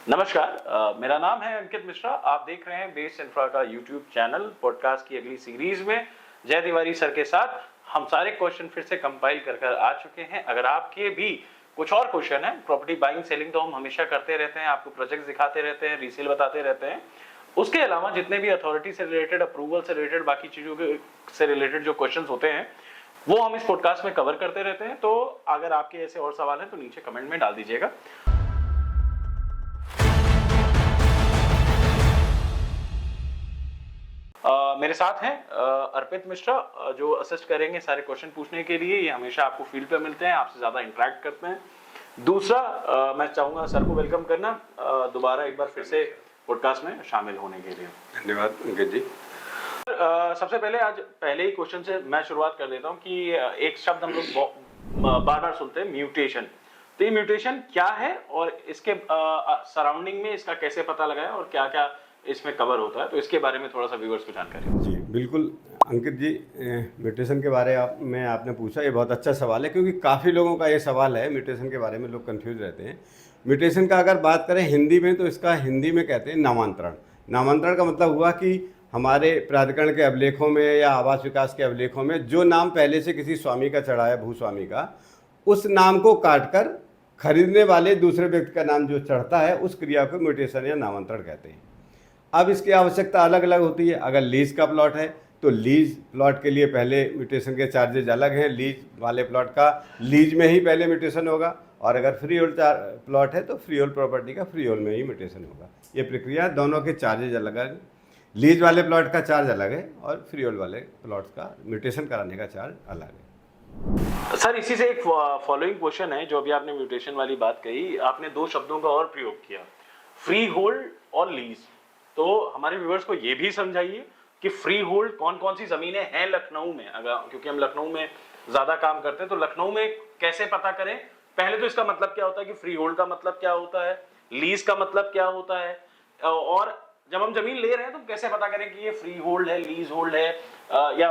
नमस्कार, मेरा नाम है अंकित मिश्रा। आप देख रहे हैं बेस इंफ्रा का यूट्यूब चैनल। पॉडकास्ट की अगली सीरीज में जय तिवारी सर के साथ हम सारे क्वेश्चन फिर से कंपाइल कर आ चुके हैं। अगर आपके भी कुछ और क्वेश्चन है, प्रॉपर्टी बाइंग सेलिंग तो हम हमेशा करते रहते हैं, आपको प्रोजेक्ट दिखाते रहते हैं, रीसेल बताते रहते हैं। उसके अलावा जितने भी अथॉरिटी से रिलेटेड, अप्रूवल से रिलेटेड, बाकी चीजों से रिलेटेड जो क्वेश्चन होते हैं वो हम इस पॉडकास्ट में कवर करते रहते हैं। तो अगर आपके ऐसे और सवाल हैं तो नीचे कमेंट में डाल दीजिएगा। मेरे साथ हैं अर्पित मिश्रा, जो असिस्ट करेंगे सारे क्वेश्चन पूछने के लिए। ये हमेशा आपको फील्ड पे मिलते हैं, आपसे ज्यादा इंटरेक्ट करते हैं। दूसरा, मैं चाहूंगा सर को वेलकम करना दोबारा एक बार फिर से पॉडकास्ट में शामिल होने के लिए। धन्यवाद अंकित जी। सबसे पहले आज पहले ही क्वेश्चन से मैं शुरुआत कर देता हूँ कि एक शब्द हम लोग बार बार सुनते हैं, म्यूटेशन। तो ये म्यूटेशन क्या है और इसके सराउंडिंग में इसका कैसे पता लगाएं और क्या क्या इसमें कवर होता है, तो इसके बारे में थोड़ा सा व्यूअर्स को जानकारी। जी बिल्कुल अंकित जी, म्यूटेशन के बारे में आपने पूछा, ये बहुत अच्छा सवाल है क्योंकि काफ़ी लोगों का ये सवाल है म्यूटेशन के बारे में, लोग कंफ्यूज रहते हैं। म्यूटेशन का अगर बात करें हिंदी में तो इसका हिंदी में कहते हैं नामांतरण। नामांतरण का मतलब हुआ कि हमारे प्राधिकरण के अभिलेखों में या आवास विकास के अभिलेखों में जो नाम पहले से किसी स्वामी का चढ़ा है, भूस्वामी का, उस नाम को काटकर खरीदने वाले दूसरे व्यक्ति का नाम जो चढ़ता है, उस क्रिया को म्यूटेशन या नामांतरण कहते हैं। अब इसकी आवश्यकता अलग अलग होती है। अगर लीज का प्लॉट है तो लीज प्लॉट के लिए पहले म्यूटेशन के चार्जेज अलग हैं, लीज वाले प्लॉट का लीज में ही पहले म्यूटेशन होगा, और अगर फ्री होल्ड प्लॉट है तो फ्री होल्ड प्रॉपर्टी का फ्री होल्ड में ही म्यूटेशन होगा। ये प्रक्रिया, दोनों के चार्जेज अलग है। लीज वाले प्लॉट का चार्ज अलग है और फ्री होल्ड वाले प्लॉट का म्यूटेशन कराने का चार्ज अलग है। सर, इसी से एक फॉलोइंग क्वेश्चन है, जो अभी आपने म्यूटेशन वाली बात कही, आपने दो शब्दों का और प्रयोग किया, फ्री होल्ड और लीज। तो हमारे व्यूअर्स को ये भी समझाइए कि फ्री होल्ड कौन कौन सी जमीनें हैं लखनऊ में, अगर क्योंकि हम लखनऊ में ज्यादा काम करते हैं, तो लखनऊ में कैसे पता करें। पहले तो इसका मतलब क्या होता है कि फ्री होल्ड का मतलब क्या होता है, लीज का मतलब क्या होता है, और जब हम जमीन ले रहे हैं तो कैसे पता करें कि ये फ्री होल्ड है, लीज होल्ड है, या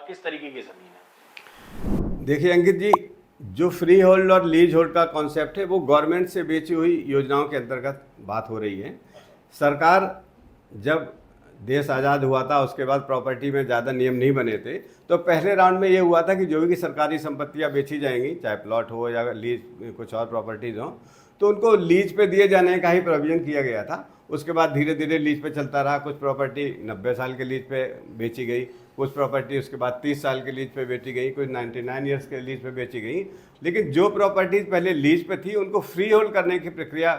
किस तरीके की जमीन है। देखिए अंकित जी, जो फ्री होल्ड और लीज होल्ड का कॉन्सेप्ट है वो गवर्नमेंट से बेची हुई योजनाओं के अंतर्गत बात हो रही है। सरकार जब देश आज़ाद हुआ था उसके बाद प्रॉपर्टी में ज़्यादा नियम नहीं बने थे, तो पहले राउंड में ये हुआ था कि जो भी सरकारी संपत्तियां बेची जाएंगी, चाहे प्लॉट हो या लीज कुछ और प्रॉपर्टीज़ हो, तो उनको लीज पे दिए जाने का ही प्रोविजन किया गया था। उसके बाद धीरे धीरे लीज पे चलता रहा। कुछ प्रॉपर्टी 90 साल के लीज पे बेची गई, कुछ प्रॉपर्टी उसके बाद 30 साल के लीज पे बेची गई, कुछ 99 ईयर्स के लीज पे बेची गई। लेकिन जो प्रॉपर्टीज़ पहले लीज पे थी उनको फ्री होल्ड करने की प्रक्रिया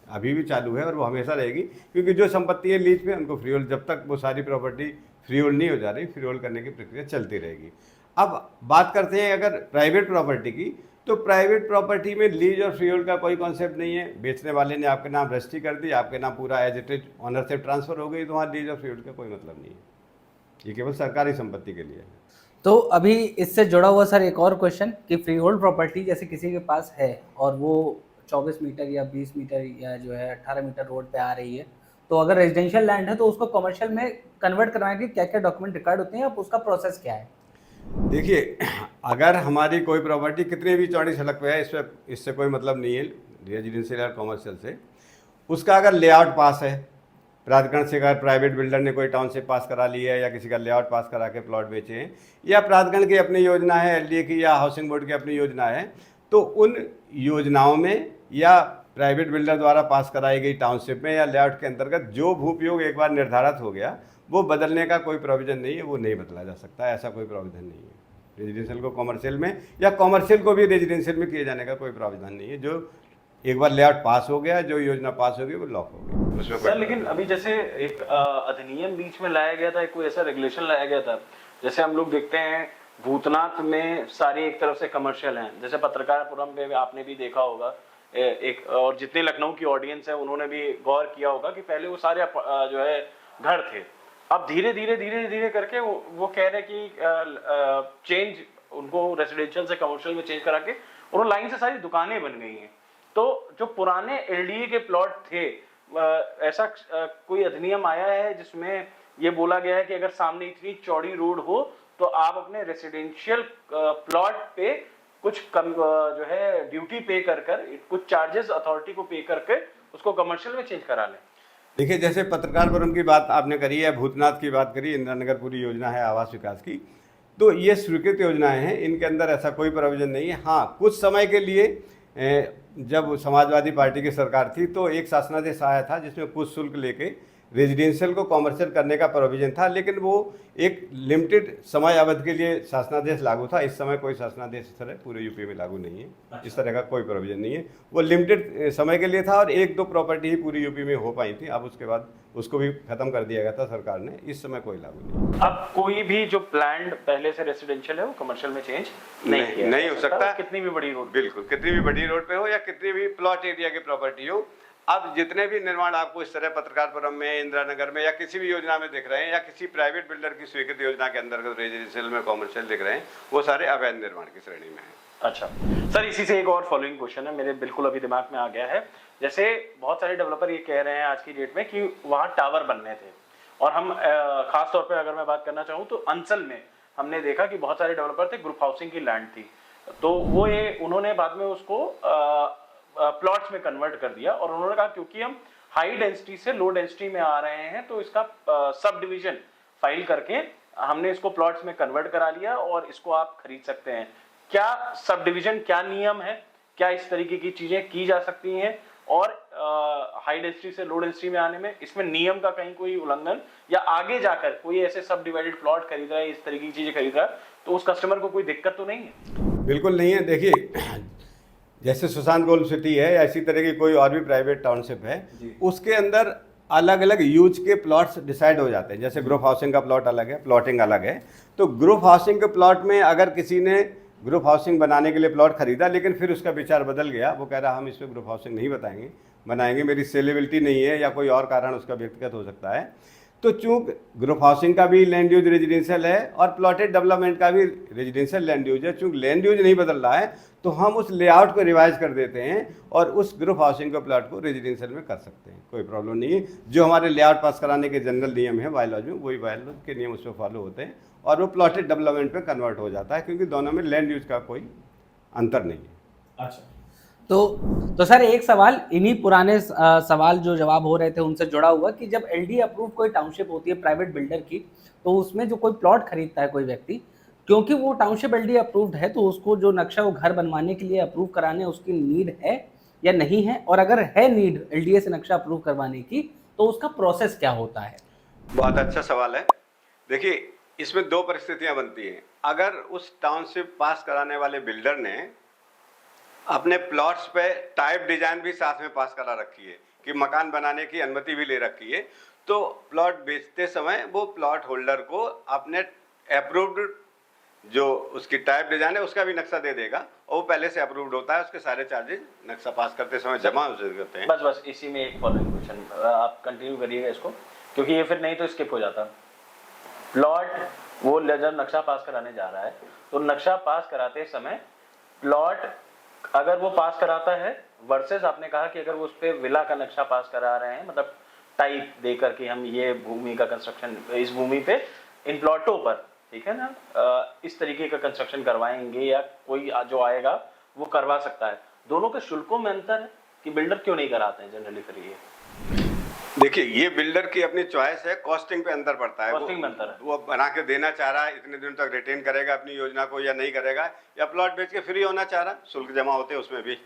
अभी भी चालू है और वो हमेशा रहेगी, क्योंकि जो संपत्ति है लीज पे उनको फ्री होल्ड, जब तक वो सारी प्रॉपर्टी फ्री होल्ड नहीं हो जा रही, फ्री होल्ड करने की प्रक्रिया चलती रहेगी। अब बात करते हैं अगर प्राइवेट प्रॉपर्टी की, तो प्राइवेट प्रॉपर्टी में लीज और फ्री होल्ड का कोई कॉन्सेप्ट नहीं है। बेचने वाले ने आपके नाम रजिस्ट्री कर दी, आपके नाम पूरा as it is ownership transfer हो गई, तो वहाँ लीज और फ्री होल्ड का कोई मतलब नहीं है। ये केवल सरकारी संपत्ति के लिए है। तो अभी इससे जुड़ा हुआ सर एक और क्वेश्चन कि फ्री होल्ड प्रॉपर्टी जैसे किसी के पास है और वो 24 मीटर या 20 मीटर या जो है 18 मीटर रोड पे आ रही है, तो अगर रेजिडेंशियल लैंड है तो उसको कमर्शियल में कन्वर्ट करवाने के क्या क्या डॉक्यूमेंट रिक्वायर्ड होते हैं, अब उसका प्रोसेस क्या है? देखिए, अगर हमारी कोई प्रॉपर्टी कितनी भी चौड़ी सड़क पे है, इससे कोई मतलब नहीं है रेजिडेंशियल या कॉमर्शियल से। उसका अगर लेआउट पास है प्राधिकरण से, अगर प्राइवेट बिल्डर ने कोई टाउनशिप पास करा ली है या किसी का लेआउट पास करा के प्लॉट बेचे हैं, या प्राधिकरण की अपनी योजना है, एलडीए की या हाउसिंग बोर्ड की अपनी योजना है, तो उन योजनाओं में या प्राइवेट बिल्डर द्वारा पास कराई गई टाउनशिप में या लेआउट के अंतर्गत जो भूपयोग एक बार निर्धारित हो गया, वो बदलने का कोई प्रोविजन नहीं है, वो नहीं बदला जा सकता, ऐसा कोई प्रोविजन नहीं है। रेजिडेंशियल को कॉमर्शियल में या कॉमर्शियल को भी रेजिडेंशियल में किए जाने का कोई प्रावधान नहीं है। जो एक बार लेआउट पास हो गया, जो योजना पास हो गई, वो लॉक हो गई, उसमें सर लेकिन अभी जैसे एक अधिनियम बीच में लाया गया था, कोई ऐसा रेगुलेशन लाया गया था, जैसे हम लोग देखते हैं भूतनाथ में सारी एक तरफ से कमर्शियल हैं, जैसे पत्रकारपुरम पे आपने भी देखा होगा एक, और जितने लखनऊ की ऑडियंस है उन्होंने भी गौर किया होगा कि पहले वो सारे जो है घर थे, अब धीरे धीरे करके वो कह रहे कि चेंज उनको रेसिडेंशियल से कमर्शियल में चेंज करा के और लाइन से सारी दुकानें बन गई हैं। तो जो पुराने एलडीए के प्लॉट थे, ऐसा कोई अधिनियम आया है जिसमें ये बोला गया है कि अगर सामने इतनी चौड़ी रोड हो तो आप अपने रेसिडेंशियल प्लॉट पे कुछ कम जो है ड्यूटी पे कर कुछ चार्जेस अथॉरिटी को पे करके उसको कमर्शियल में चेंज करा लें। देखिए, जैसे पत्रकारपुरम की बात आपने करी है, भूतनाथ की बात करी, इंदिरा नगर पूरी योजना है आवास विकास की, तो ये स्वीकृत योजनाएं हैं, इनके अंदर ऐसा कोई प्रोविजन नहीं है। हाँ, कुछ समय के लिए जब समाजवादी पार्टी की सरकार थी तो एक शासनादेश आया था जिसमें कुछ शुल्क लेके रेजिडेंशियल को कॉमर्शियल करने का प्रोविजन था, लेकिन वो एक लिमिटेड समय अवधि के लिए शासनादेश लागू था। इस समय कोई शासनादेश इस तरह पूरे यूपी में लागू नहीं है। इस तरह का कोई प्रोविजन नहीं है, वो लिमिटेड समय के लिए था और 1-2 प्रॉपर्टी ही पूरी यूपी में हो पाई थी। अब उसके बाद उसको भी खत्म कर दिया गया था सरकार ने। इस समय कोई लागू नहीं। अब कोई भी जो प्लान्ड पहले से रेसिडेंशियल है वो कमर्शियल में चेंज नहीं हो सकता, कितनी भी बड़ी रोड, बिल्कुल, कितनी भी बड़ी रोड पे हो या कितनी भी प्लॉट एरिया की प्रॉपर्टी हो। अब जितने भी निर्माण आपको इस तरह पत्रकारपुरम में, इंदिरा नगर में या किसी भी योजना में दिख रहे हैं या किसी प्राइवेट बिल्डर की स्वीकृत योजना के अंतर्गत रेजिडेंशियल में कॉमर्शियल दिख रहे हैं, वो सारे अवैध निर्माण की श्रेणी में है। अच्छा सर, इसी से एक और फॉलोइंग क्वेश्चन है, मेरे बिल्कुल अभी दिमाग में आ गया है। जैसे बहुत सारे डेवलपर ये कह रहे हैं आज की डेट में कि वहाँ टावर बनने थे, और हम खास तौर पे अगर मैं बात करना चाहूँ तो अंचल में हमने देखा कि बहुत सारे डेवलपर थे, ग्रुप हाउसिंग की लैंड थी, तो वो उन्होंने बाद में उसको प्लॉट्स में कन्वर्ट कर दिया, और उन्होंने कहा क्योंकि हम हाई डेंसिटी से लो डेंसिटी में आ रहे हैं तो इसका सब डिवीजन फाइल करके हमने इसको प्लॉट्स में कन्वर्ट करा लिया और इसको आप खरीद सकते हैं। क्या सब डिवीजन, क्या नियम है, क्या इस तरीके की चीजें की जा सकती हैं, और हाई डेंसिटी से लो डेंसिटी में आने में इसमें नियम का कहीं कोई उल्लंघन, या आगे जाकर कोई ऐसे सब डिवाइडेड प्लॉट खरीद रहा है, इस तरीके की चीजें खरीद रहा है, तो उस कस्टमर को कोई दिक्कत तो नहीं है? बिल्कुल नहीं है। देखिए, जैसे सुशांत गोल्ड सिटी है या इसी तरह की कोई और भी प्राइवेट टाउनशिप है, उसके अंदर अलग अलग यूज के प्लॉट्स डिसाइड हो जाते हैं। जैसे ग्रुप हाउसिंग का प्लॉट अलग है, प्लॉटिंग अलग है। तो ग्रुप हाउसिंग के प्लॉट में अगर किसी ने ग्रुप हाउसिंग बनाने के लिए प्लॉट खरीदा, लेकिन फिर उसका विचार बदल गया, वो कह रहा हम इस पर ग्रुप हाउसिंग नहीं बनाएंगे, मेरी सेलेबिलिटी नहीं है या कोई और कारण उसका व्यक्तिगत हो सकता है, तो चूंकि ग्रुप हाउसिंग का भी लैंड यूज रेजिडेंशियल है और प्लॉटेड डेवलपमेंट का भी रेजिडेंशियल लैंड यूज है, चूंकि लैंड यूज नहीं बदल रहा है तो हम उस लेआउट को रिवाइज कर देते हैं और उस ग्रुप हाउसिंग के प्लॉट को रेजिडेंशियल में कर सकते हैं, कोई प्रॉब्लम नहीं है। जो हमारे लेआउट पास कराने के जनरल नियम है बायलॉज में, वही बायलॉज के नियम उस पर फॉलो होते हैं और वो प्लॉटेड डेवलपमेंट पे कन्वर्ट हो जाता है, क्योंकि दोनों में लैंड यूज का कोई अंतर नहीं है। अच्छा, तो सर एक सवाल, इन्हीं पुराने सवाल जो जवाब हो रहे थे उनसे जुड़ा हुआ, कि जब एलडी अप्रूव कोई टाउनशिप होती है प्राइवेट बिल्डर की, तो उसमें जो कोई प्लॉट खरीदता है कोई व्यक्ति, क्योंकि वो टाउनशिप एलडी अप्रूव्ड है, तो उसको जो नक्शा वो घर बनवाने के लिए अप्रूव कराने उसकी नीड है या नहीं है, और अगर है नीड एलडीए से नक्शा अप्रूव करवाने की तो उसका प्रोसेस क्या होता है? बहुत अच्छा सवाल है। देखिए, इसमें 2 परिस्थितियां बनती हैं। अगर उस टाउनशिप पास कराने वाले बिल्डर ने अपने प्लॉट्स पे टाइप डिजाइन भी साथ में पास करा रखी है कि मकान बनाने की अनुमति भी ले रखी है, तो प्लॉट बेचते समय वो प्लॉट होल्डर को अपने अप्रूव्ड जो उसकी टाइप डिजाइन है उसका भी नक्शा दे देगा, और वो पहले से अप्रूव्ड होता है, उसके सारे चार्जेस नक्शा पास करते समय जमा हो जाते हैं। बस इसी में एक फॉलोइंग क्वेश्चन, आप कंटिन्यू करिएगा इसको, क्योंकि ये फिर नहीं तो स्किप हो जाता। प्लॉट वो जब नक्शा पास कराने जा रहा है, तो नक्शा पास कराते समय प्लॉट अगर वो पास कराता है वर्सेस आपने कहा कि अगर वो उस पे विला का नक्शा पास करा रहे हैं, मतलब टाइप देकर कि हम ये भूमि का कंस्ट्रक्शन इस भूमि पे इन प्लॉटों पर, ठीक है ना, इस तरीके का कंस्ट्रक्शन करवाएंगे या कोई जो आएगा वो करवा सकता है, दोनों के शुल्कों में अंतर है कि बिल्डर क्यों नहीं कराते हैं जनरली? फिर ये देखिए, ये बिल्डर की अपनी चॉइस है, कॉस्टिंग पे अंतर पड़ता है। कॉस्टिंग में अंतर है, वो बना के देना चाह रहा है, इतने दिनों तक रिटेन करेगा अपनी योजना को या नहीं करेगा, या प्लॉट बेच के फ्री होना चाह रहा, शुल्क जमा होते हैं उसमें भी,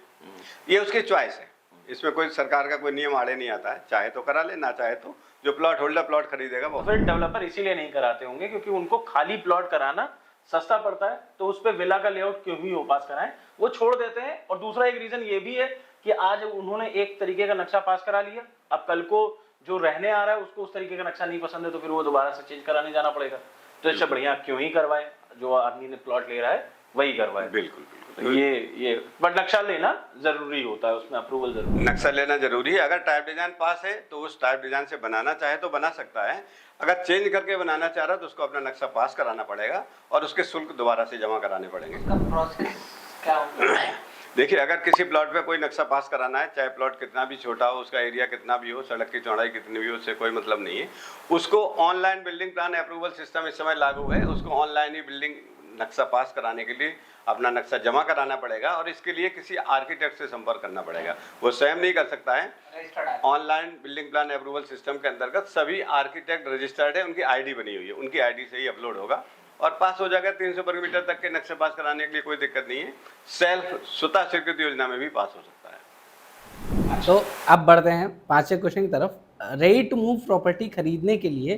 ये उसकी चॉइस है। इसमें कोई सरकार का कोई नियम आड़े नहीं आता है, चाहे तो करा ले, ना चाहे तो जो प्लॉट होल्डर प्लॉट खरीदेगा वो। फिर डेवलपर इसीलिए नहीं कराते होंगे क्योंकि उनको खाली प्लॉट कराना सस्ता पड़ता है, तो उस पर विला का लेआउट क्यों ही हो पास कराएं, वो छोड़ देते हैं। और दूसरा एक रीजन ये भी है कि आज उन्होंने एक तरीके का नक्शा पास करा लिया, अब कल को जो रहने आ रहा है उसको उस तरीके का नक्शा नहीं पसंद है, तो फिर वो दोबारा से चेंज कराने जाना पड़ेगा। तो इससे बढ़िया क्यों ही करवाए, जो आदमी ने प्लॉट ले रहा है वही करवाए। बिल्कुल तो ये बट नक्शा लेना जरूरी होता है, उसमें अप्रूवल जरूरी, नक्शा लेना जरूरी है। अगर टाइप डिजाइन पास है तो उस टाइप डिजाइन से बनाना चाहे तो बना सकता है, अगर चेंज करके बनाना चाह रहा है तो उसको अपना नक्शा पास कराना पड़ेगा और उसके शुल्क दोबारा से जमा कराने पड़ेंगे। प्रोसेस क्या होता है? देखिए, अगर किसी प्लॉट पे कोई नक्शा पास कराना है, चाहे प्लॉट कितना भी छोटा हो, उसका एरिया कितना भी हो, सड़क की चौड़ाई कितनी भी हो, उससे कोई मतलब नहीं है। उसको online building plan approval system इस समय लागू है, उसको ऑनलाइन ही बिल्डिंग नक्शा पास कराने के लिए अपना नक्शा जमा कराना पड़ेगा और इसके लिए किसी आर्किटेक्ट से संपर्क करना पड़ेगा। वो स्वयं नहीं कर सकता है। Online building plan approval system के अंतर्गत सभी आर्किटेक्ट रजिस्टर्ड है, उनकी आईडी बनी हुई है, उनकी आईडी से ही अपलोड होगा और पास हो जाएगा। 300 वर्ग मीटर तक के नक्शे पास कराने के लिए कोई दिक्कत नहीं है। सेल्फ स्वतः स्वीकृत योजना में भी पास हो सकता है। तो अब बढ़ते हैं 5वें क्वेश्चन की तरफ। रेडी टू मूव प्रॉपर्टी खरीदने के लिए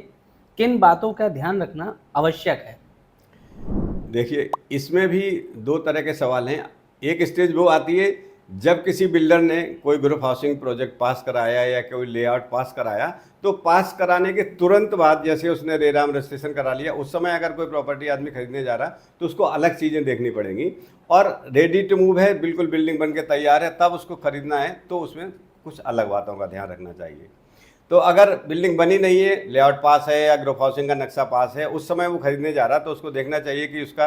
किन बातों का ध्यान रखना आवश्यक है? देखिए, इसमें भी दो तरह के सवाल हैं। एक स्टेज वो आती है जब किसी बिल्डर ने कोई ग्रुप हाउसिंग प्रोजेक्ट पास कराया या कोई लेआउट पास कराया, तो पास कराने के तुरंत बाद जैसे उसने रेराम रजिस्ट्रेशन करा लिया, उस समय अगर कोई प्रॉपर्टी आदमी खरीदने जा रहा तो उसको अलग चीज़ें देखनी पड़ेंगी। और रेडी टू मूव है, बिल्कुल बिल्डिंग बन के तैयार है, तब उसको खरीदना है तो उसमें कुछ अलग बातों का ध्यान रखना चाहिए। तो अगर बिल्डिंग बनी नहीं है, लेआउट पास है या ग्रुप हाउसिंग का नक्शा पास है, उस समय वो खरीदने जा रहा तो उसको देखना चाहिए कि उसका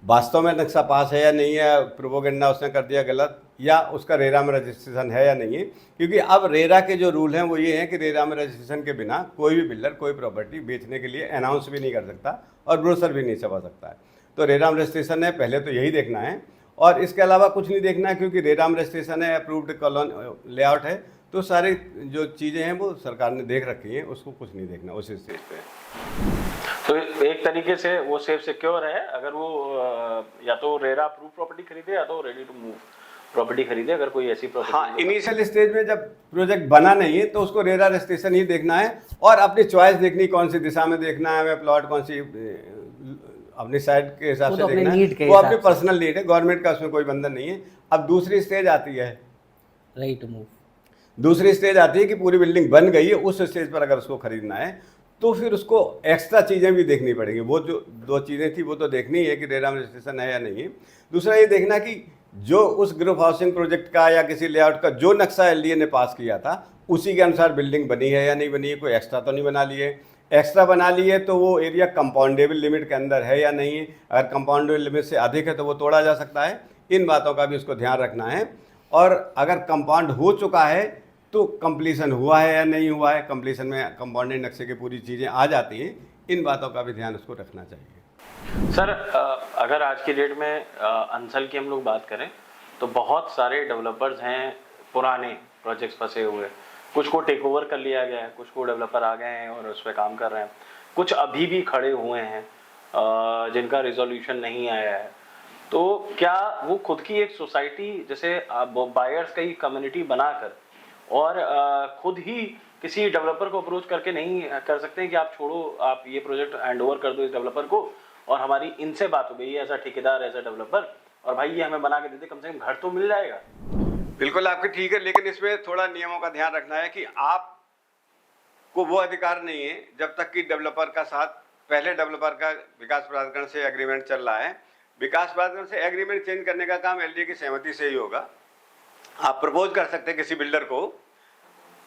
वास्तव में नक्शा पास है या नहीं है, प्रोपोगेंडा उसने कर दिया गलत, या उसका रेरा में रजिस्ट्रेशन है या नहीं है। क्योंकि अब रेरा के जो रूल हैं वो ये हैं कि रेरा में रजिस्ट्रेशन के बिना कोई भी बिल्डर कोई प्रॉपर्टी बेचने के लिए अनाउंस भी नहीं कर सकता और ब्रोशर भी नहीं छपा सकता है। तो रेरा में रजिस्ट्रेशन है, पहले तो यही देखना है और इसके अलावा कुछ नहीं देखना है, क्योंकि रेरा में रजिस्ट्रेशन है, अप्रूव्ड कॉलोनी लेआउट है, तो सारी जो चीज़ें हैं वो सरकार ने देख रखी हैं, उसको कुछ नहीं देखना उस स्टेज पे। तो एक तरीके से वो सेफ सिक्योर है अगर वो या तो रेरा अप्रूव प्रॉपर्टी खरीदे या तो रेडी टू मूव प्रॉपर्टी खरीदे, अगर कोई ऐसी प्रॉपर्टी। हाँ, इनिशियल स्टेज में जब प्रोजेक्ट बना नहीं है तो उसको रेरा रजिस्ट्रेशन ही देखना है और अपनी चॉइस देखनी, कौन सी दिशा में देखना है, हमें प्लॉट कौन सी अपनी साइड के हिसाब से देखना है, वो अपनी पर्सनल नीड है, गवर्नमेंट का उसमें कोई बंधन नहीं है। अब दूसरी स्टेज आती है रेडी टू मूव। दूसरी स्टेज आती है कि पूरी बिल्डिंग बन गई है, उस स्टेज पर अगर उसको खरीदना है तो फिर उसको एक्स्ट्रा चीज़ें भी देखनी पड़ेंगी। वो जो दो चीज़ें थी वो तो देखनी है कि रेरा में रजिस्ट्रेशन है या नहीं है। दूसरा ये देखना कि जो उस ग्रुप हाउसिंग प्रोजेक्ट का या किसी लेआउट का जो नक्शा एलडीए ने पास किया था उसी के अनुसार बिल्डिंग बनी है या नहीं बनी है, कोई एक्स्ट्रा तो नहीं बना लिए। एक्स्ट्रा बना लिए तो वो एरिया कंपाउंडेबल लिमिट के अंदर है या नहीं है, अगर कंपाउंडेबल लिमिट से अधिक है तो वो तोड़ा जा सकता है। इन बातों का भी उसको ध्यान रखना है। और अगर कंपाउंड हो चुका है तो कंप्लीशन हुआ है या नहीं हुआ है, कंप्लीशन में कंपाउंडेड नक्शे की पूरी चीज़ें आ जाती हैं, इन बातों का भी ध्यान उसको रखना चाहिए। सर, अगर आज की डेट में अंचल की हम लोग बात करें तो बहुत सारे डेवलपर्स हैं पुराने प्रोजेक्ट्स फंसे हुए, कुछ को टेक ओवर कर लिया गया है, कुछ को डेवलपर आ गए हैं और उस पर काम कर रहे हैं, कुछ अभी भी खड़े हुए हैं जिनका रिजोल्यूशन नहीं आया है। तो क्या वो खुद की एक सोसाइटी जैसे बायर्स का ही कम्युनिटी बनाकर और खुद ही किसी डेवलपर को अप्रोच करके नहीं कर सकते हैं कि आप छोड़ो, आप ये प्रोजेक्ट हैंड ओवर कर दो इस डेवलपर को और हमारी इनसे बात हो गई है, ऐसा ठेकेदार ऐसा डेवलपर, और भाई ये हमें बना के देते, कम से कम घर तो मिल जाएगा। बिल्कुल आपकी ठीक है, लेकिन इसमें थोड़ा नियमों का ध्यान रखना है कि आपको वो अधिकार नहीं है जब तक कि डेवलपर का साथ, पहले डेवलपर का विकास प्राधिकरण से एग्रीमेंट चल रहा है। विकास प्राधिकरण से एग्रीमेंट चेंज करने का काम एलडीए की सहमति से ही होगा। आप प्रपोज कर सकते हैं किसी बिल्डर को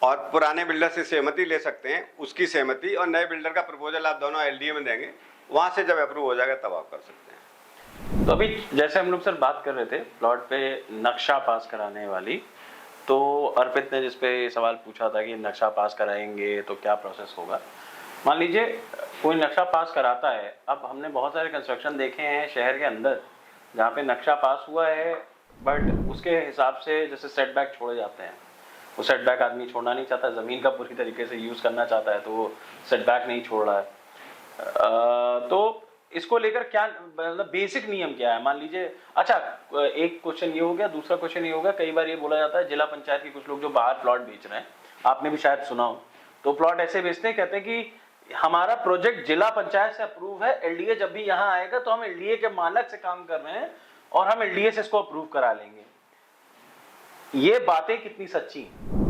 और पुराने बिल्डर से सहमति ले सकते हैं, उसकी सहमति और नए बिल्डर का प्रपोजल आप दोनों एलडीए में देंगे, वहां से जब अप्रूव हो जाएगा तब आप कर सकते हैं। तो अभी जैसे हम लोग सर बात कर रहे थे प्लॉट पे नक्शा पास कराने वाली, तो अर्पित ने जिस पे सवाल पूछा था कि नक्शा पास कराएंगे तो क्या प्रोसेस होगा। मान लीजिए कोई नक्शा पास कराता है, अब हमने बहुत सारे कंस्ट्रक्शन देखे हैं शहर के अंदर जहाँ पे नक्शा पास हुआ है बट उसके हिसाब से जैसे सेटबैक छोड़े जाते हैं, वो सेटबैक आदमी छोड़ना नहीं चाहता, ज़मीन का पूरी तरीके से यूज़ करना चाहता है तो वो सेटबैक नहीं छोड़ रहा है। तो इसको लेकर क्या मतलब बेसिक नियम क्या है? मान लीजिए, अच्छा एक क्वेश्चन ये हो गया, दूसरा क्वेश्चन ये होगा, कई बार ये बोला जाता है जिला पंचायत के कुछ लोग जो बाहर प्लॉट बेच रहे हैं, आपने भी शायद सुना हो, तो प्लॉट ऐसे बेचते हैं, कहते हैं कि हमारा प्रोजेक्ट जिला पंचायत से अप्रूव है, एलडीए जब भी यहाँ आएगा तो हम एलडीए के मानक से काम कर रहे हैं और हम एलडीए से इसको अप्रूव करा लेंगे। ये बातें कितनी सच्ची हैं?